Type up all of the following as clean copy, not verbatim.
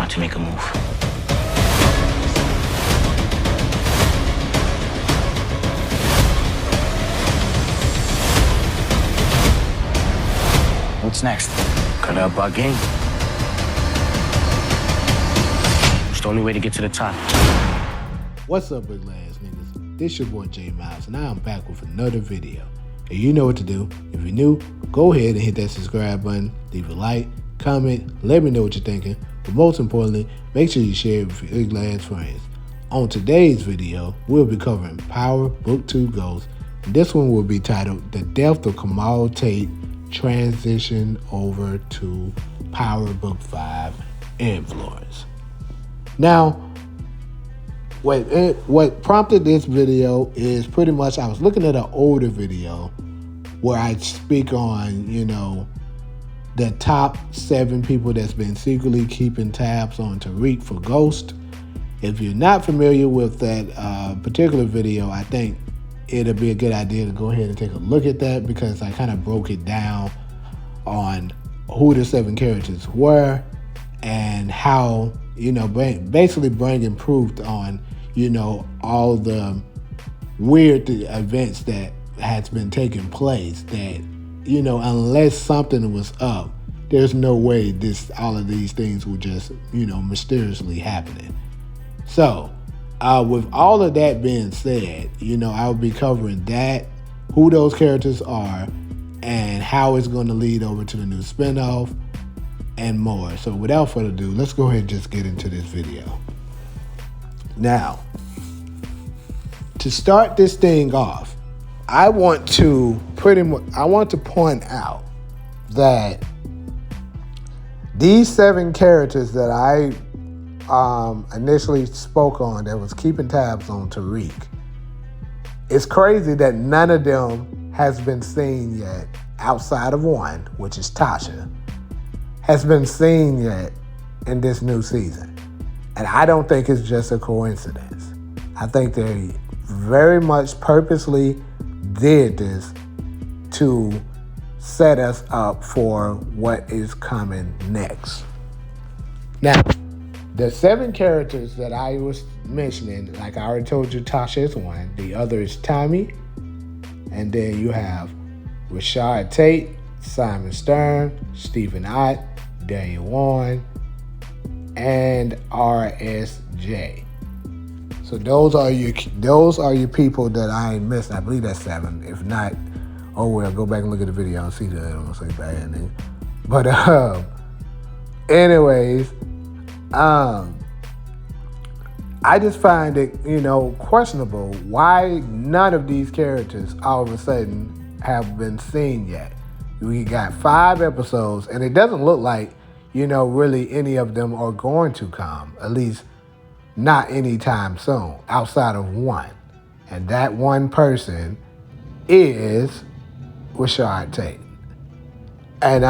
about to make a move. What's next? Gotta up our game. It's the only way to get to the top. What's up, big ass niggas? This your boy J Miles, and I'm back with another video. And you know what to do. If you're new, go ahead and hit that subscribe button, leave a like, comment, let me know what you're thinking. But most importantly, make sure you share it with your big ass friends. On today's video, we'll be covering Power Book 2 Ghost. And this one will be titled The Death of Kamal Tate Transition Over to Power Book 5 Influence. Now, what prompted this video is pretty much I was looking at an older video where I speak on, the top 7 people that's been secretly keeping tabs on Tariq for Ghost. If you're not familiar with that particular video, I think it'll be a good idea to go ahead and take a look at that, because I kind of broke it down on who the 7 characters were and how, basically bringing proof on, all the weird events that has been taking place that, unless something was up, there's no way all of these things were just, mysteriously happening. So, with all of that being said, I'll be covering that, who those characters are, and how it's going to lead over to the new spinoff, and more. So without further ado, let's go ahead and just get into this video. Now, to start this thing off, I want to point out that these 7 characters that I initially spoke on that was keeping tabs on Tariq, it's crazy that none of them has been seen yet, outside of one, which is Tasha, has been seen yet in this new season. And I don't think it's just a coincidence. I think they very much purposely did this to set us up for what is coming next. Now, the 7 characters that I was mentioning, like I already told you, Tasha is one. The other is Tommy. And then you have Rashad Tate, Simon Stern, Stephen Ott, Daniel Warren, and RSJ. So those are your people that I ain't missing. I believe that's 7. If not, oh well, go back and look at the video and see that. I don't say bad name. But anyways, I just find it, questionable why none of these characters all of a sudden have been seen yet. We got 5 episodes, and it doesn't look like, really any of them are going to come, at least not anytime soon, outside of one. And that one person is Rashad Tate. And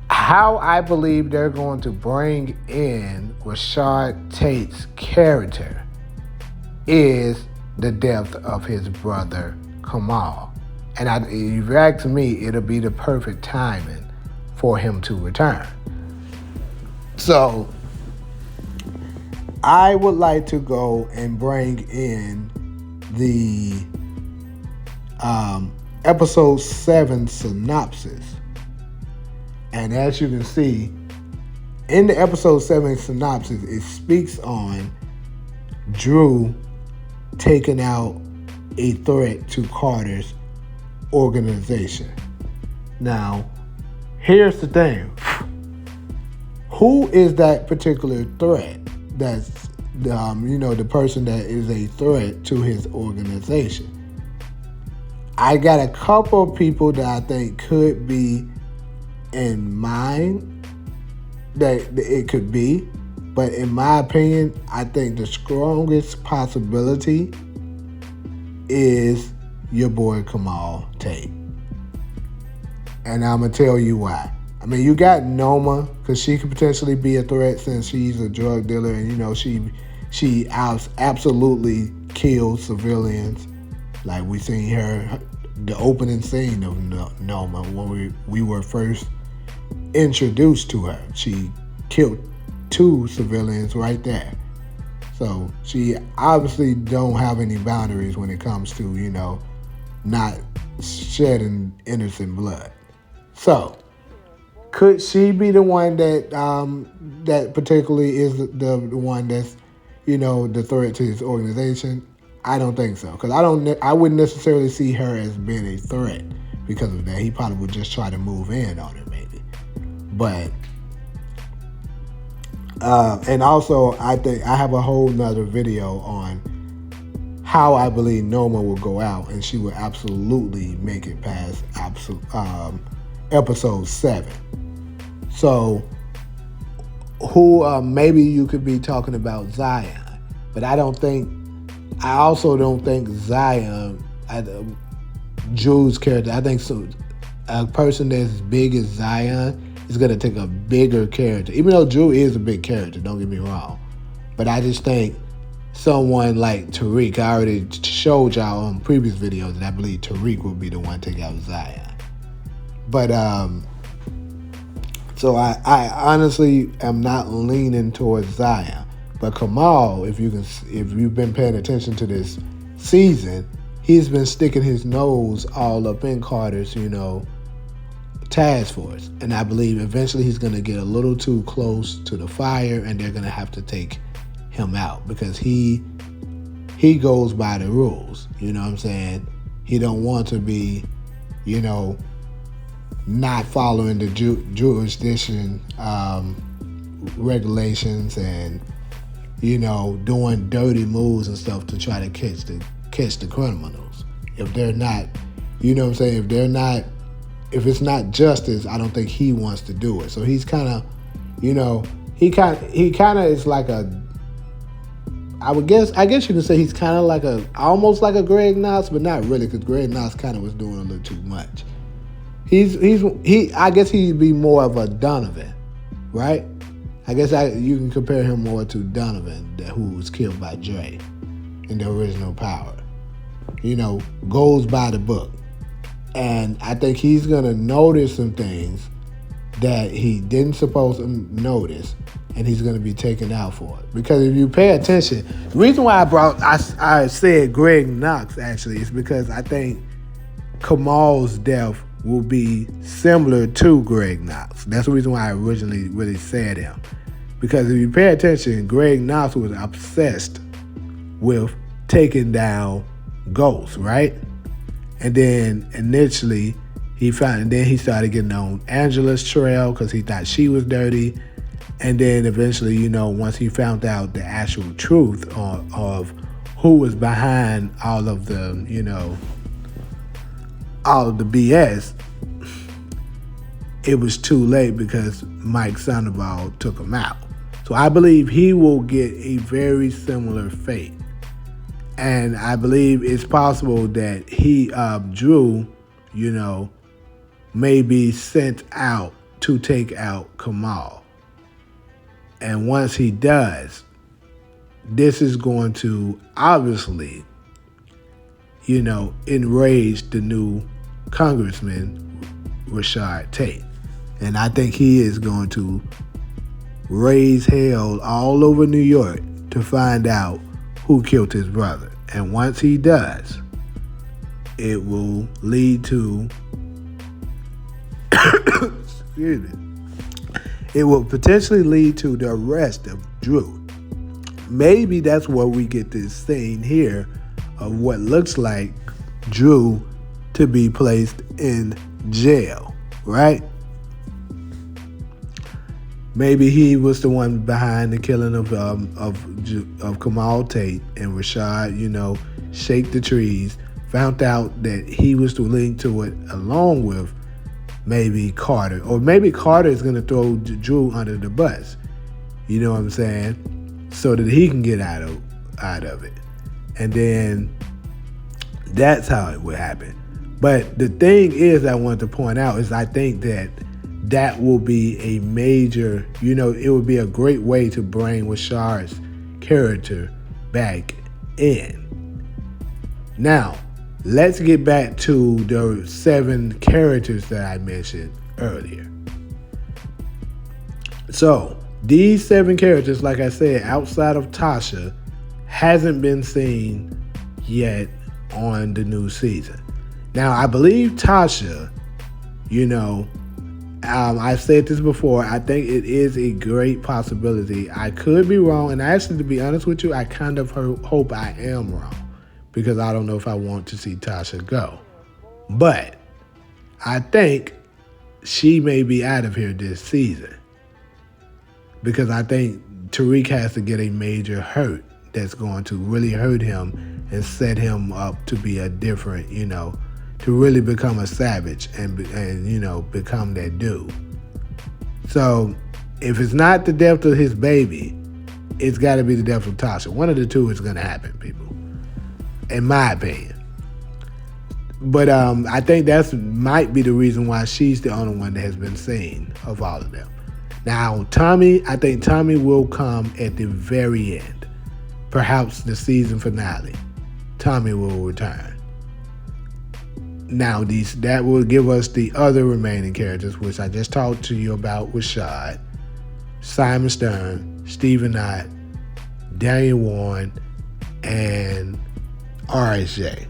how I believe they're going to bring in Rashad Tate's character is the death of his brother, Kamal. And if you ask me, it'll be the perfect timing for him to return. So, I would like to go and bring in the episode 7 synopsis. And as you can see, in the episode 7 synopsis, it speaks on Drew taking out a threat to Carter's organization. Now, here's the thing. Who is that particular threat? That's, the person that is a threat to his organization. I got a couple of people that I think could be in mind that it could be, but in my opinion, I think the strongest possibility is your boy Kamal Tate. And I'm gonna tell you why. I mean, you got Noma, because she could potentially be a threat since she's a drug dealer, and she absolutely kills civilians. Like we seen her, the opening scene of Noma when we were first introduced to her. She killed 2 civilians right there. So she obviously don't have any boundaries when it comes to, not shedding innocent blood. So could she be the one that that particularly is the one that's, the threat to his organization? I don't think so, because I wouldn't necessarily see her as being a threat because of that. He probably would just try to move in on her maybe. But and also I think I have a whole nother video on how I believe Noma will go out, and she will absolutely make it past episode 7. So who maybe you could be talking about Zion, but I also don't think Zion, Drew's character, I think so. A person that's as big as Zion is going to take a bigger character, even though Drew is a big character, don't get me wrong. But I just think someone like Tariq, I already showed y'all on previous videos that I believe Tariq will be the one to take out Zion. But so I honestly am not leaning towards Zion. But Kamal, if you've been paying attention to this season, he's been sticking his nose all up in Carter's, task force. And I believe eventually he's going to get a little too close to the fire, and they're going to have to take him out because he goes by the rules. You know what I'm saying? He don't want to be, not following the jurisdiction regulations and, doing dirty moves and stuff to try to catch the criminals. If they're not, if it's not justice, I don't think he wants to do it. So he's kind of, he kind of is like I guess you could say he's kind of almost like a Greg Knox, but not really, because Greg Knox kind of was doing a little too much. I guess he'd be more of a Donovan, right? I guess you can compare him more to Donovan, who was killed by Dre in the original Power. Goes by the book. And I think he's going to notice some things that he didn't supposed to notice, and he's going to be taken out for it. Because if you pay attention, the reason why I said Greg Knox actually is because I think Kamal's death will be similar to Greg Knox. That's the reason why I originally really said him. Because if you pay attention, Greg Knox was obsessed with taking down ghosts, right? And then initially he started getting on Angela's trail because he thought she was dirty. And then eventually, once he found out the actual truth of who was behind all of the, all of the BS, it was too late because Mike Sandoval took him out. So I believe he will get a very similar fate. And I believe it's possible that Drew, may be sent out to take out Kamal. And once he does, this is going to obviously, enrage the new Congressman, Rashad Tate. And I think he is going to raise hell all over New York to find out who killed his brother. And once he does, it will lead to, excuse me, it will potentially lead to the arrest of Drew. Maybe that's where we get this scene here of what looks like Drew to be placed in jail, right? Maybe he was the one behind the killing of Kamal Tate, and Rashad, shake the trees, found out that he was the link to it along with maybe Carter. Or maybe Carter is going to throw Drew under the bus, you know what I'm saying, so that he can get out of it. And then that's how it would happen. But the thing is I want to point out is I think that will be a major, it would be a great way to bring Rashad's character back in. Now, let's get back to the 7 characters that I mentioned earlier. So, These 7 characters, like I said, outside of Tasha, hasn't been seen yet on the new season. Now, I believe Tasha, I've said this before, I think it is a great possibility. I could be wrong, and actually, to be honest with you, I kind of hope I am wrong, because I don't know if I want to see Tasha go. But I think she may be out of here this season, because I think Tariq has to get a major hurt that's going to really hurt him and set him up to be a different, to really become a savage and become that dude. So if it's not the death of his baby, it's got to be the death of Tasha. One of the two is going to happen, people, in my opinion. But I think that might be the reason why she's the only one that has been seen of all of them. Now, I think Tommy will come at the very end. Perhaps the season finale. Tommy will return. Now, that will give us the other remaining characters, which I just talked to you about: Rashad, Simon Stern, Stephen Knott, Daniel Warren, and RSJ.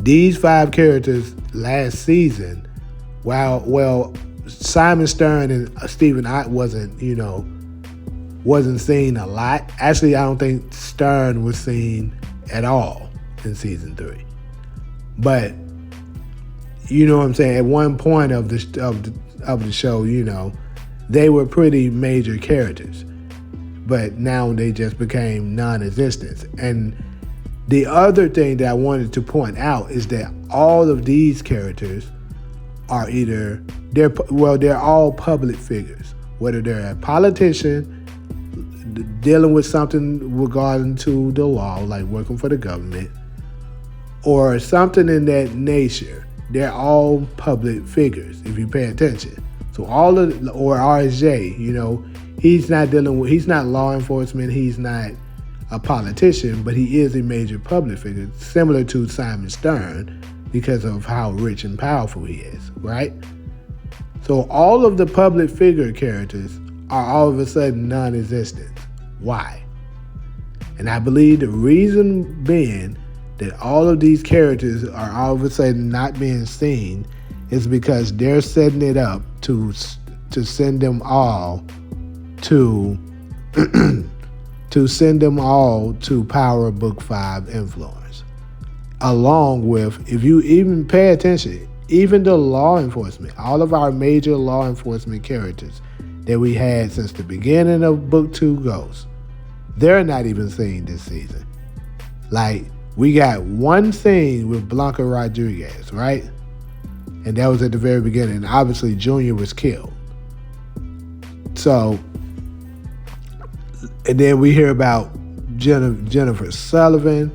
These 5 characters last season, well, Simon Stern and Stephen Knott wasn't seen a lot. Actually, I don't think Stern was seen at all in season 3. But you know what I'm saying? At one point of the show, they were pretty major characters, but now they just became non-existent. And the other thing that I wanted to point out is that all of these characters are they're all public figures, whether they're a politician dealing with something regarding to the law, like working for the government, or something in that nature. They're all public figures if you pay attention. So or RSJ, he's not law enforcement, he's not a politician, but he is a major public figure, similar to Simon Stern, because of how rich and powerful he is, right? So all of the public figure characters are all of a sudden non-existent. Why? And I believe the reason being that all of these characters are all of a sudden not being seen is because they're setting it up to send them all to to Power Book 5 influence. Along with, if you even pay attention, even the law enforcement, all of our major law enforcement characters that we had since the beginning of Book 2 Ghosts, they're not even seen this season. Like, we got one scene with Blanca Rodriguez, right? And that was at the very beginning. Obviously, Junior was killed. So, and then we hear about Jennifer Sullivan.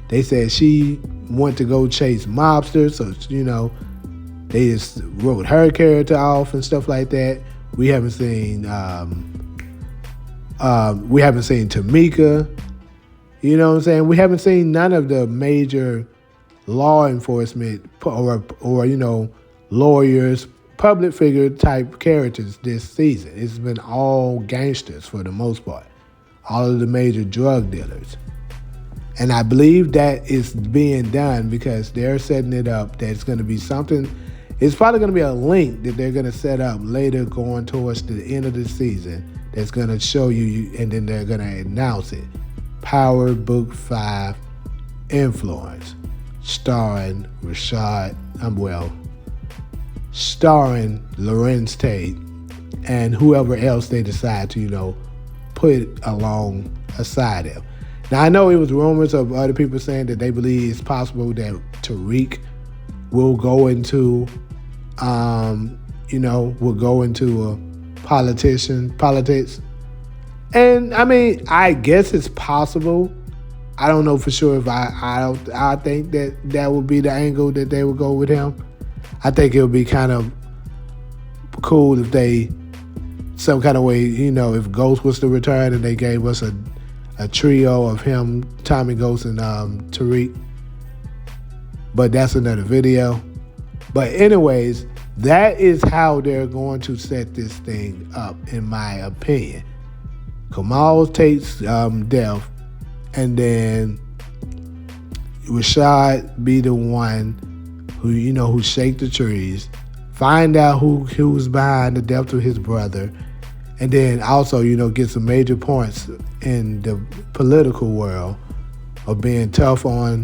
They said she went to go chase mobsters, so they just wrote her character off and stuff like that. We haven't seen Tamika. You know what I'm saying? We haven't seen none of the major law enforcement or lawyers, public figure type characters this season. It's been all gangsters for the most part. All of the major drug dealers. And I believe that is being done because they're setting it up that it's going to be something. It's probably going to be a link that they're going to set up later going towards the end of the season that's going to show you, and then they're going to announce it. Power Book 5 Influence, starring Rashad, starring Lorenz Tate, and whoever else they decide to, put alongside him. Now, I know it was rumors of other people saying that they believe it's possible that Tariq will go into, politics. And I mean, I guess it's possible. I don't know for sure if I think that would be the angle that they would go with him. I think it would be kind of cool if they, some kind of way, if Ghost was to return and they gave us a trio of him, Tommy, Ghost, and Tariq. But that's another video. But anyways, that is how they're going to set this thing up, in my opinion. Kamal Tate's death, and then Rashad be the one who shake the trees, find out who was behind the death of his brother, and then also, get some major points in the political world of being tough on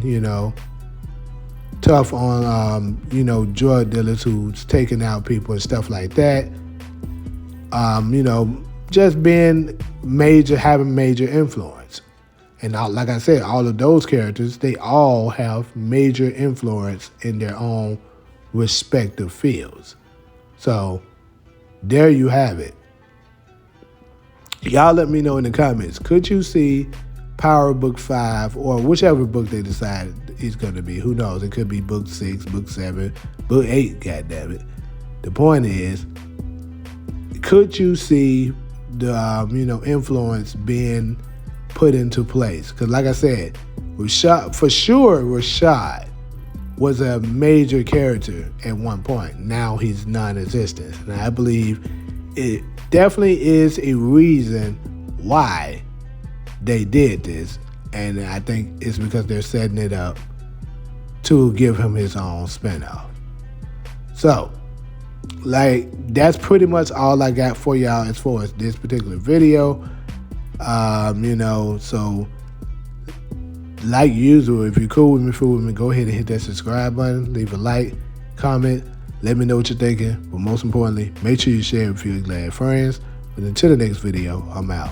drug dealers who's taking out people and stuff like that. Just being having major influence. And like I said, all of those characters, they all have major influence in their own respective fields. So there you have it. Y'all let me know in the comments, could you see Power Book 5 or whichever book they decide it's going to be? Who knows? It could be Book 6, Book 7, Book 8, goddammit. The point is, could you see the influence being put into place? Because like I said, Rashad was a major character at one point. Now he's non-existent. And I believe it definitely is a reason why they did this. And I think it's because they're setting it up to give him his own spinoff. So, that's pretty much all I got for y'all as far as this particular video. So like usual, if you're cool with me, go ahead and hit that subscribe button, leave a like, comment, let me know what you're thinking. But most importantly, make sure you share it with your glad friends. But until the next video, I'm out.